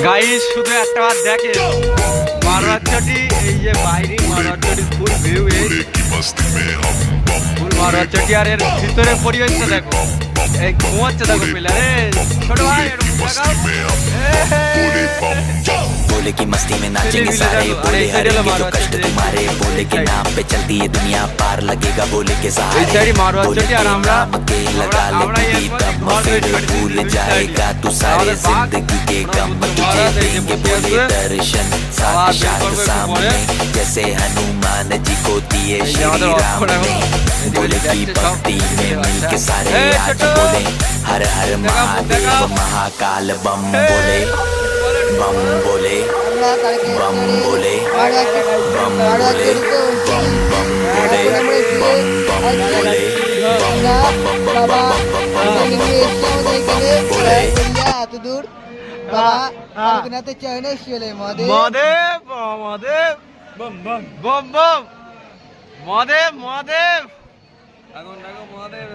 Guys শুধু একটা বার দেখে মারওয়াচটি, এই যে বাইরে মারওয়াচটি ফুল ভিউ, ফুল মারওয়াচটি, আর এর ভিতরে পরিবেশটা দেখো, এই ঘুমাচ্ছে দেখো পিলারে। ছোট ভাই बोले की मस्ती में नाचेंगे सारे, बोले हरेंगे जो कष्ट तुम्हारे, बोले के नाम पे चलती है दुनिया, पार लगेगा बोले के सहारे, बोले के नाम के लगा लेगी तब फिर भूल जाएगा तू सारे जिंदगी के गम, तुझे देंगे बोले दर्शन साक्षात सामने, जैसे हनुमान जी को दिए श्री राम ने, बोले की भक्ति में मिलके सारे आज बोले हर हर महादेव महाकाल बम बोले, बम बोले, बम बोले, बम बोले, बम बम बोले, बम बम बोले, बम बम बम बम बम बोले। এত দূর বাবা আমাকে চাইনা শিলে মহাদেব মহাদেব মহাদেব বম বম বম বম মহাদেব মহাদেব এখন দেখো মহাদেব।